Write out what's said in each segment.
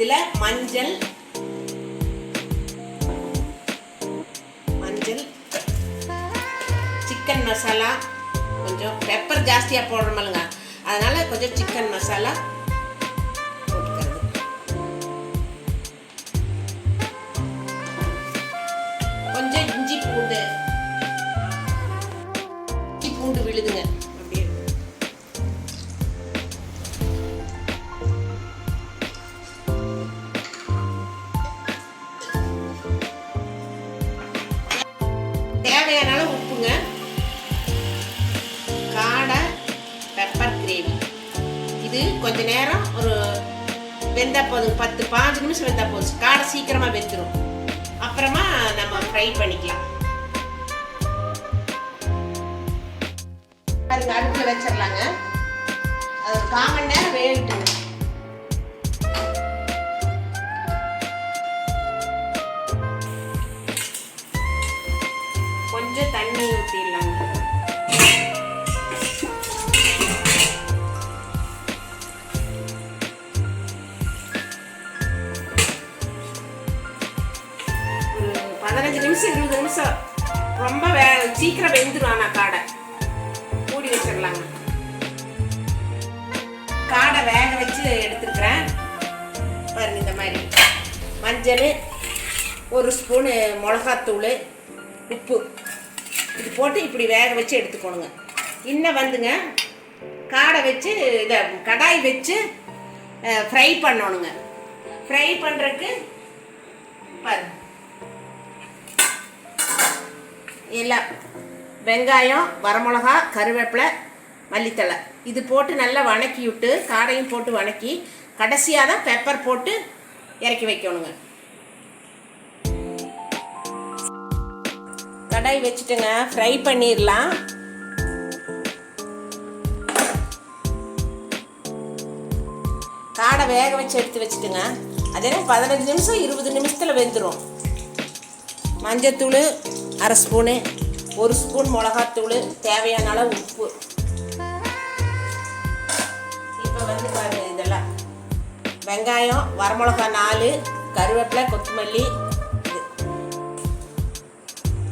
இதில் மஞ்சள் சிக்கன் மசாலா, கொஞ்சம் பெப்பர் ஜாஸ்தியாக போடுறோமில்லைங்க, அதனால் கொஞ்சம் சிக்கன் மசாலா போட்டுக்கிறது. கொஞ்சம் இஞ்சி பூண்டு விழுதுங்க. அப்படியே தேவையான உப்புங்க. காடை பெப்பர் கிரேவி இது கொஞ்ச நேரம் ஒரு வெந்தா போதும், 10-15 நிமிஷம் வெந்தா போதும். காடை சீக்கிரமாக வெந்துடும். அப்புறமா நம்ம ஃப்ரை பண்ணிக்கலாம். பாருங்க, அடுப்பில் வச்சிடலாங்க. அது 1/4 மணி நேரம் வேகட்டுங்க. கொஞ்சம் தண்ணி ஊற்றிடலாங்க. ஒரு 15 நிமிஷம் 20 நிமிஷம் ரொம்ப சீக்கிரம் வெந்துடும். ஆனால் காடை மூடி வச்சிடலாங்க. காடை வேக வச்சு எடுத்துக்கிறேன். பாருங்க, இந்த மாதிரி மஞ்சள், 1 ஸ்பூனு மிளகாத்தூள், உப்பு இது போட்டு இப்படி வேக வச்சு எடுத்துக்கணுங்க. இன்னும் வந்துங்க காடை வச்சு இதை கடாய் வச்சு ஃப்ரை பண்ணணுங்க. ஃப்ரை பண்ணுறதுக்கு பாருங்க, எல்லாம் வெங்காயம், வரமிளகா, கருவேப்பிலை, மல்லித்தழை இது போட்டு நல்லா வணக்கி விட்டு, காடையும் போட்டு வணக்கி கடைசியாக தான் பெப்பர் போட்டு இறக்கி வைக்கணுங்க. கடாய் வச்சுட்டுங்க ஃப்ரை பண்ணிடலாம். காடை வேக வச்சு எடுத்து வச்சுட்டுங்க. அதே 15 நிமிஷம் 20 நிமிஷத்தில் வெந்துடும். மஞ்சத்தூள் 1/2 ஸ்பூனு, 1 ஸ்பூன் மிளகாத்தூள், தேவையான அளவு உப்பு. இப்போ வந்து பாருங்க, இதெல்லாம் வெங்காயம், வரமிளகா 4, கருவேப்பிலை, கொத்தமல்லி,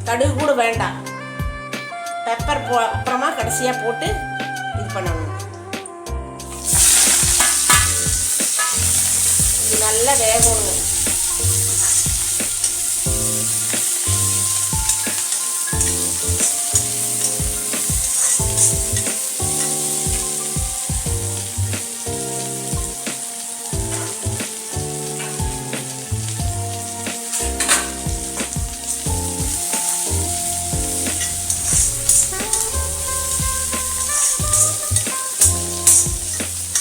கடுகு கூட வேண்டாம். பெப்பர் அப்புறமா கடைசியாக போட்டு இது பண்ணணும். இது நல்லா வேகணுங்க.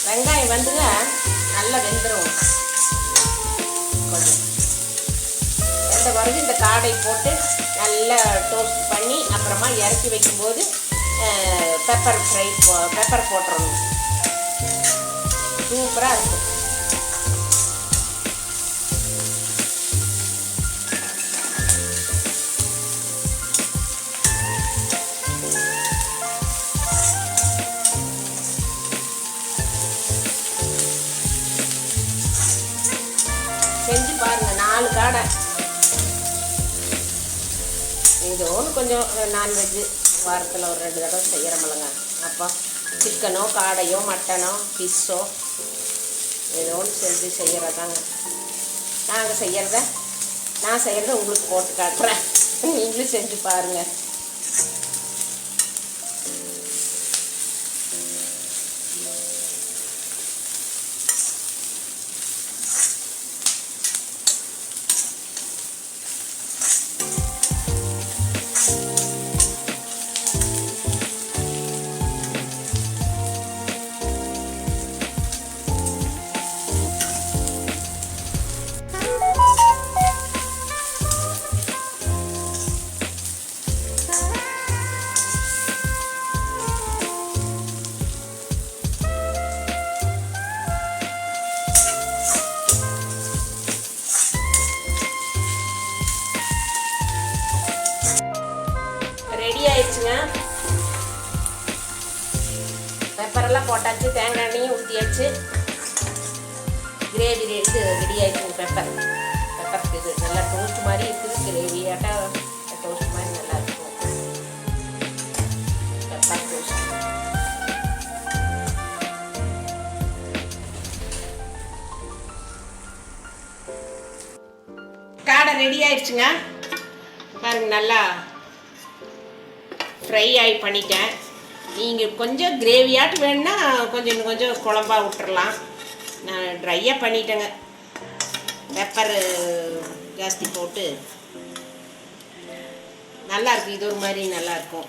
வெங்காயம் வந்துங்க நல்லா வெந்துடும். கொஞ்சம் வெந்த பிறகு இந்த காடை போட்டு நல்லா டோஸ்ட் பண்ணி அப்புறமா இறக்கி வைக்கும்போது பெப்பர் போட்டுறணும். சூப்பராக இருக்கும். செஞ்சு பாருங்கள். 4 காடை. இது ஒன்று கொஞ்சம் நான்வெஜ்ஜு வாரத்தில் ஒரு 2 தடவை செய்கிறோமில்லங்க. அப்போ சிக்கனோ, காடையோ, மட்டனோ, ஃபிஷ்ஷோ ஏதோ ஒன்று செஞ்சு செய்கிறதாங்க. நான் செய்கிறத உங்களுக்கு போட்டு காட்டுறேன். நீங்களும் செஞ்சு பாருங்கள். ரெடி ஆயிடுச்சுங்க. பெப்பரெல்லாம் போட்டாச்சு, தேங்காய் எண்ணெயும் ஊற்றியாச்சு. Gravy ready ஆகிடுச்சுங்க. பெப்பருக்கு இது நல்லா டோஸ்ட் மாதிரி இருக்குது. கிரேவியாட்டாக டோஸ்ட் மாதிரி நல்லா இருக்கும். Pepper toast. காடை ரெடி ஆயிடுச்சுங்க. பாருங்க, நல்லா ஃப்ரை ஆகி பண்ணிட்டேன். நீங்கள் கொஞ்சம் கிரேவியாட்டு வேணுன்னா இன்னும் கொஞ்சம் குழம்பா விட்டுறலாம். நான் ட்ரையாக பண்ணிட்டேங்க. பெப்பர் ஜாஸ்தி போட்டு நல்லாயிருக்கு. இது ஒரு மாதிரி நல்லாயிருக்கும்.